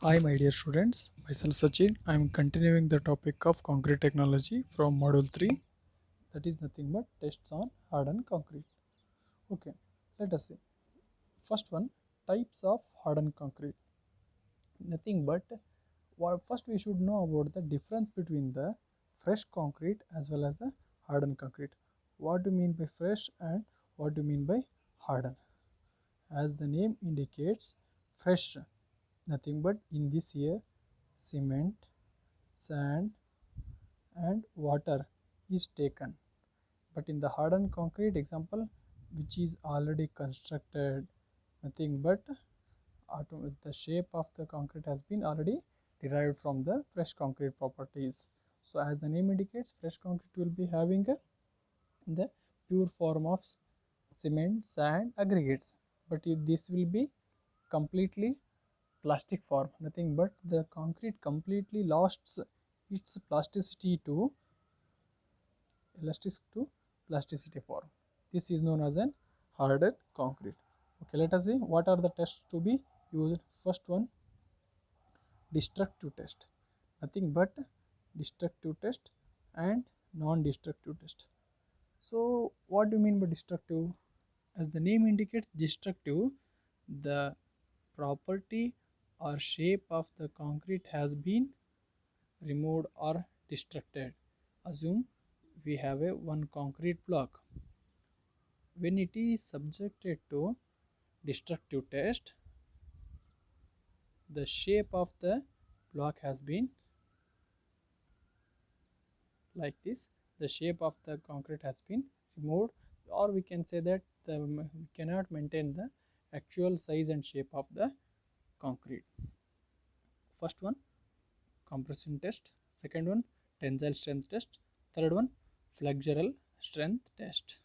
Hi, my dear students. Myself Sachin. I am continuing the topic of concrete technology from Module 3. That is nothing but tests on hardened concrete. Okay, let us see. First one, types of hardened concrete. Nothing but first we should know about the difference between the fresh concrete as well as the hardened concrete. What do you mean by fresh and what do you mean by hardened? As the name indicates, fresh, nothing but in this year cement, sand and water is taken, but in the hardened concrete example, which is already constructed, nothing but the shape of the concrete has been already derived from the fresh concrete properties. So as the name indicates, fresh concrete will be having the pure form of cement, sand, aggregates, but this will be completely plastic form, nothing but the concrete completely lost its plasticity to elastic to plasticity form. This is known as an hardened concrete. Okay, let us see what are the tests to be used. First one, destructive test. Nothing but destructive test and non-destructive test. So what do you mean by destructive? As the name indicates, destructive, the property or shape of the concrete has been removed or destructed. Assume we have a one concrete block. When it is subjected to destructive test, the shape of the block has been like this. The shape of the concrete has been removed, or we can say that we cannot maintain the actual size and shape of the concrete. First one, compression test. Second one, tensile strength test. Third one, flexural strength test.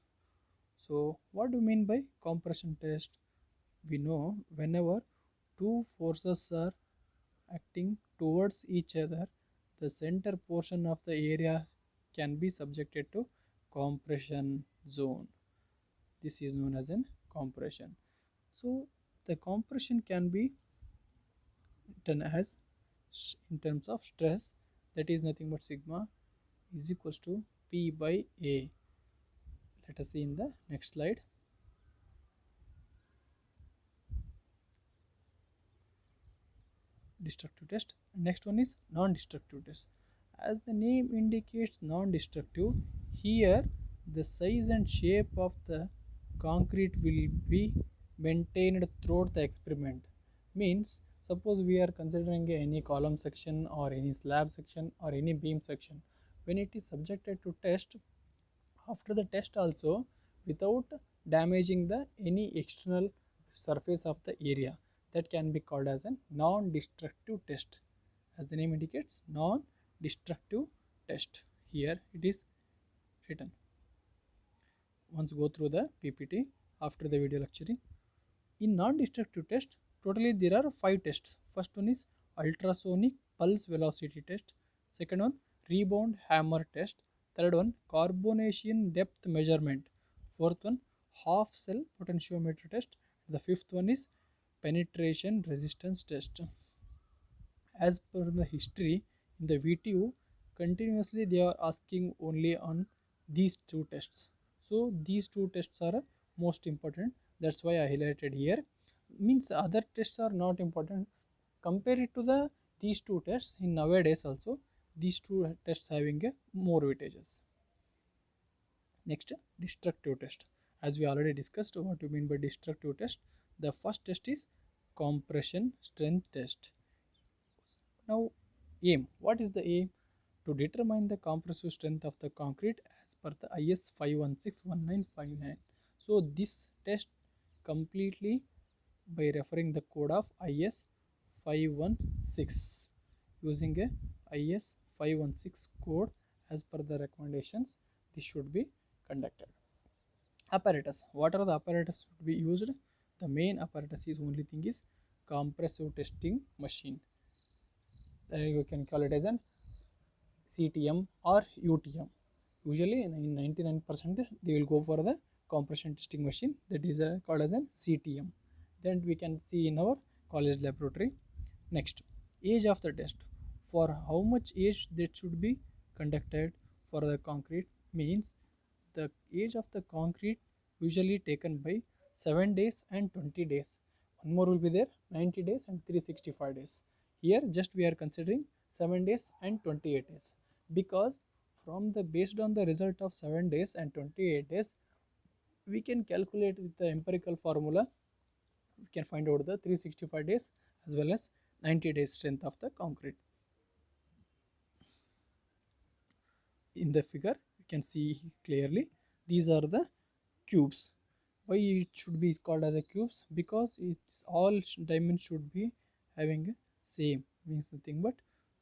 So what do you mean by compression test? We know whenever two forces are acting towards each other, the center portion of the area can be subjected to compression zone. This is known as an compression. So the compression can be done as in terms of stress, that is nothing but sigma is equals to P by A. Let us see in the next slide. Destructive test. Next one is non-destructive test. As the name indicates, non-destructive, here the size and shape of the concrete will be maintained throughout the experiment. Means suppose we are considering any column section or any slab section or any beam section, when it is subjected to test, after the test also, without damaging the any external surface of the area, that can be called as a non-destructive test. As the name indicates, non-destructive test. Here it is written. Once go through the PPT after the video lecturing. In non-destructive test, totally there are 5 tests. First one is ultrasonic pulse velocity test. Second one, rebound hammer test. Third one, carbonation depth measurement. Fourth one, half cell potentiometer test. The fifth one is penetration resistance test. As per the history in the VTU, continuously they are asking only on these two tests. So these two tests are most important. That's why I highlighted here. Means other tests are not important. Compare it to the these two tests in nowadays also. These two tests having a more weightages. Next, destructive test. As we already discussed what you mean by destructive test. The first test is compression strength test. Now aim. What is the aim? To determine the compressive strength of the concrete as per the IS 516-1959. So this test completely by referring the code of IS 516, using a IS 516 code as per the recommendations, this should be conducted. Apparatus. What are the apparatus to be used? The main apparatus is only thing is compressive testing machine. You can call it as an CTM or UTM. Usually in 99% they will go for the compression testing machine, that is called as an CTM. Then we can see in our college laboratory. Next, age of the test, for how much age that should be conducted for the concrete, means the age of the concrete usually taken by 7 days and 20 days. One more will be there, 90 days and 365 days. Here just we are considering 7 days and 28 days, because from the based on the result of 7 days and 28 days, we can calculate with the empirical formula, we can find out the 365 days as well as 90 days strength of the concrete. In the figure you can see clearly these are the cubes. Why it should be called as a cubes? Because it's all dimensions should be having a same, means nothing but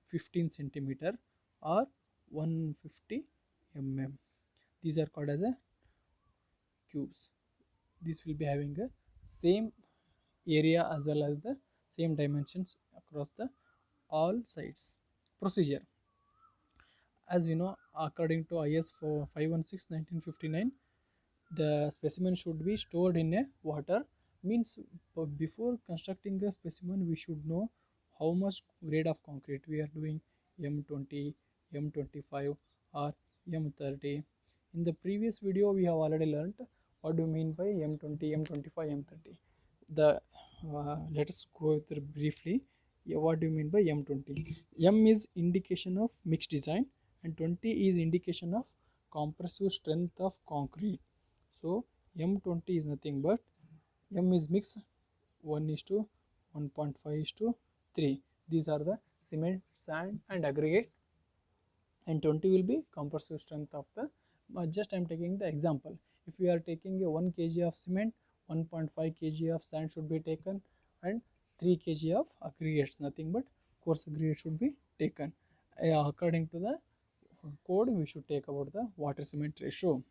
15 centimeter or 150 mm. These are called as a cubes. This will be having a same area as well as the same dimensions across the all sides. Procedure: as we know, according to IS 516/1959, the specimen should be stored in a water. Means before constructing a specimen, we should know how much grade of concrete we are doing, M20, M25 or M30. In the previous video, we have already learnt what do you mean by M20, M25, M30. The let us go through briefly. Yeah, what do you mean by M20? M is indication of mixed design and 20 is indication of compressive strength of concrete. So M20 is nothing but M is mix 1 is to 1.5 is to 3. These are the cement, sand and aggregate, and 20 will be compressive strength of the, just I am taking the example. If we are taking a 1 kg of cement, 1.5 kg of sand should be taken and 3 kg of aggregates, nothing but coarse aggregate should be taken. According to the code, we should take about the water cement ratio.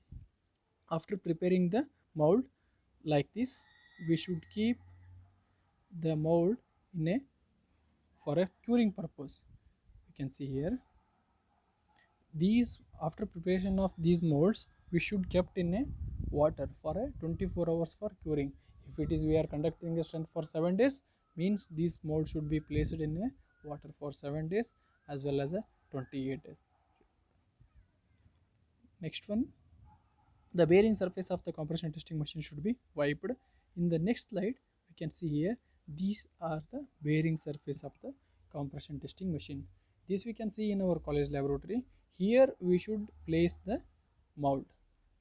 After preparing the mold like this, we should keep the mold in a for a curing purpose. You can see here these, after preparation of these molds, we should kept in a water for a 24 hours for curing. If it is we are conducting a strength for 7 days, means these molds should be placed in a water for 7 days as well as a 28 days. Next one, the bearing surface of the compression testing machine should be wiped. In the next slide we can see here these are the bearing surface of the compression testing machine. This we can see in our college laboratory. Here we should place the mold.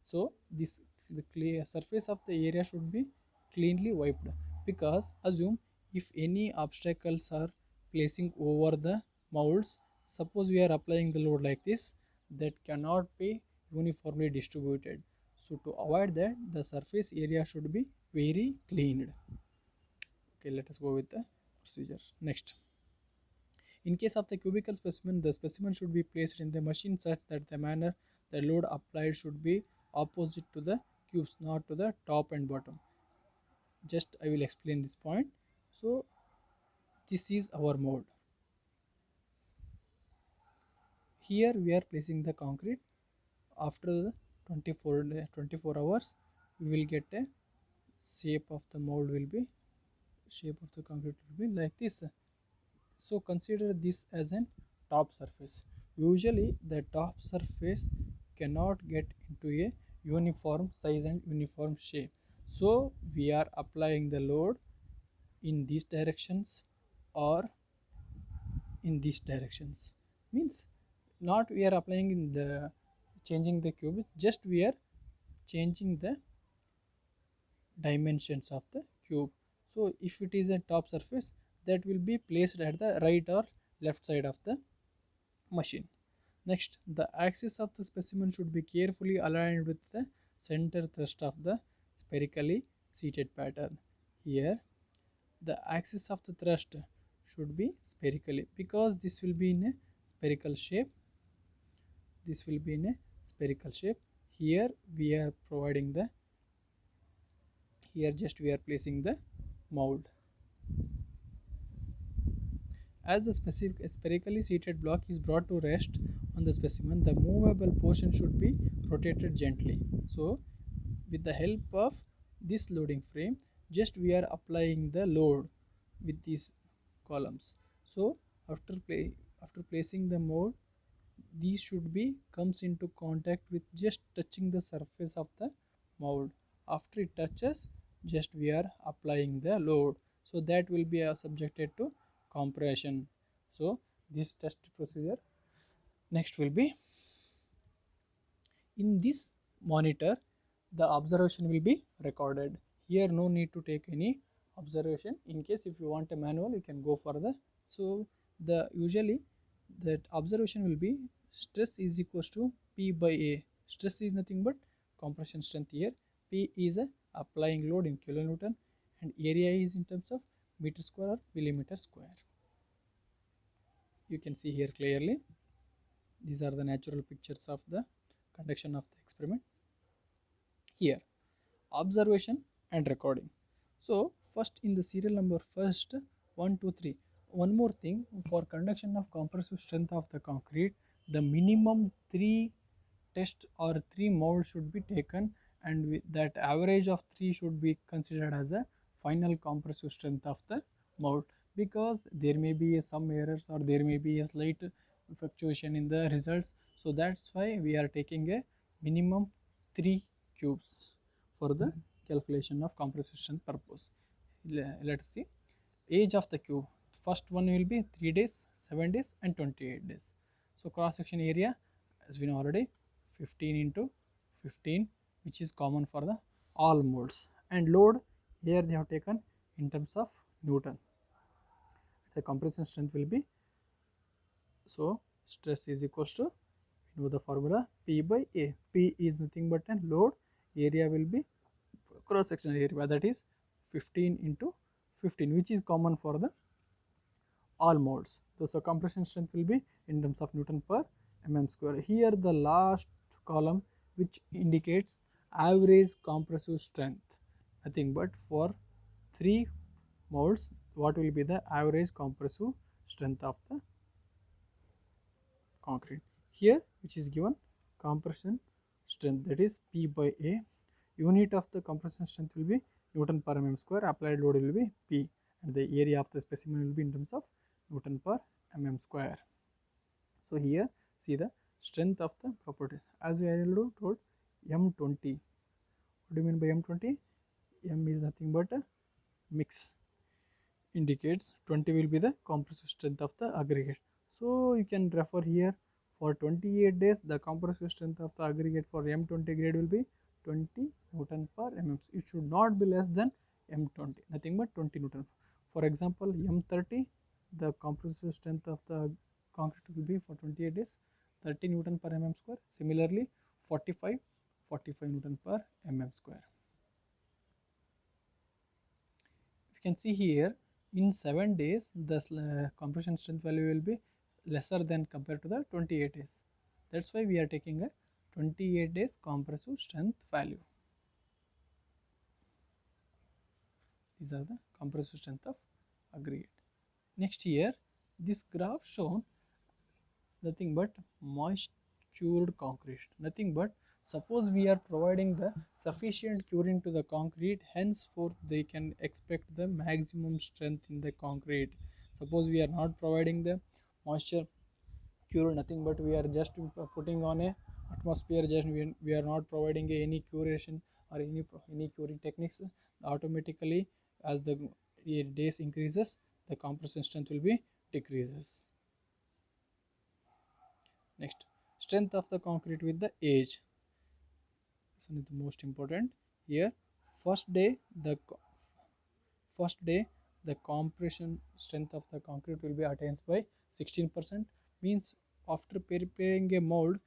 So this, the clear surface of the area should be cleanly wiped, because assume if any obstacles are placing over the molds, suppose we are applying the load like this, that cannot be uniformly distributed. So to avoid that, the surface area should be very cleaned. Okay, let us go with the procedure. Next, in case of the cubical specimen, the specimen should be placed in the machine such that the manner the load applied should be opposite to the cubes, not to the top and bottom. Just I will explain this point. So this is our mode. Here we are placing the concrete. After the 24 hours, we will get a shape of the mold will be, shape of the concrete will be like this. So consider this as an top surface. Usually the top surface cannot get into a uniform size and uniform shape. So we are applying the load in these directions or in these directions. Means not we are applying in the changing the cube, just we are changing the dimensions of the cube. So if it is a top surface, that will be placed at the right or left side of the machine. Next, the axis of the specimen should be carefully aligned with the center thrust of the spherically seated pattern. Here the axis of the thrust should be spherically, because this will be in a spherical shape. This will be in a spherical shape. Here we are providing the, here just we are placing the mold. As the specific spherically seated block is brought to rest on the specimen, the movable portion should be rotated gently. So with the help of this loading frame, just we are applying the load with these columns. So After placing the mold, these should be comes into contact with just touching the surface of the mold. After it touches, just we are applying the load, so that will be subjected to compression. So this test procedure. Next will be, in this monitor the observation will be recorded. Here no need to take any observation. In case if you want a manual, you can go for the. So the usually that observation will be stress is equals to P by A. Stress is nothing but compression strength. Here P is a applying load in kilonewton, and area is in terms of meter square or millimeter square. You can see here clearly. These are the natural pictures of the conduction of the experiment. Here observation and recording. So first in the serial number, first 1 2 3. One more thing, for conduction of compressive strength of the concrete, the minimum 3 tests or 3 molds should be taken, and with that average of 3 should be considered as a final compressive strength of the mold, because there may be some errors or there may be a slight fluctuation in the results. So that's why we are taking a minimum 3 cubes for the calculation of compressive strength purpose. Let's see. Age of the cube. First one will be 3 days, 7 days and 28 days. So cross section area, as we know already, 15 into 15, which is common for the all modes. And load, here they have taken in terms of Newton. The compression strength will be, so stress is equals to, you know the formula, P by A. P is nothing but a load, area will be cross sectional area, that is 15 into 15, which is common for the all modes. So compression strength will be in terms of Newton per mm square. Here the last column, which indicates average compressive strength, nothing but for 3 modes what will be the average compressive strength of the concrete. Here which is given compression strength, that is P by A. Unit of the compression strength will be Newton per mm square. Applied load will be P, and the area of the specimen will be in terms of Newton per mm square. So here see the strength of the property, as we already told, M20. What do you mean by M20? M is nothing but a mix, indicates 20 will be the compressive strength of the aggregate. So you can refer here, for 28 days the compressive strength of the aggregate for M20 grade will be 20 Newton per mm. It should not be less than M20, nothing but 20 Newton. For example, M30, the compressive strength of the concrete will be for 28 days 30 Newton per mm square. Similarly 45 Newton per mm square. You can see here, in 7 days the compression strength value will be lesser than compared to the 28 days. That's why we are taking a 28 days compressive strength value. These are the compressive strength of aggregate. Next here, this graph shown nothing but moist cured concrete. Nothing but, suppose we are providing the sufficient curing to the concrete, henceforth they can expect the maximum strength in the concrete. Suppose we are not providing the moisture cure, nothing but we are just putting on a atmosphere, just we are not providing any curation or any curing techniques, automatically as the days increases the compression strength will be decreases. Next, strength of the concrete with the age. This is the most important here. First day the compression strength of the concrete will be attained by 16%. Means after preparing a mold,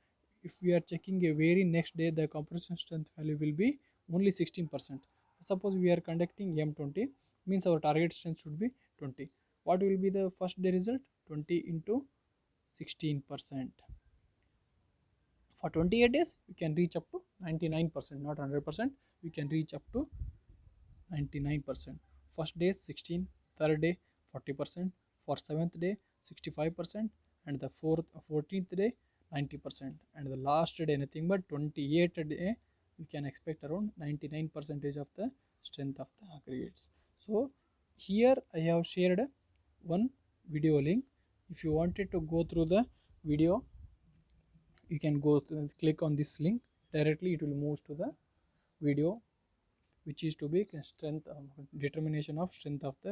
if we are checking a very next day, the compression strength value will be only 16%. Suppose we are conducting M20, means our target strength should be 20. What will be the first day result? 20 into 16%. For 28 days we can reach up to 99%, not 100%. We can reach up to 99%. First day 16, third day 40%, for 7th day 65%, and the 14th day 90%, and the last day nothing but 28th day we can expect around 99% of the strength of the aggregates. So here I have shared one video link. If you wanted to go through the video, you can click on this link directly. It will move to the video, which is to be strength determination of strength of the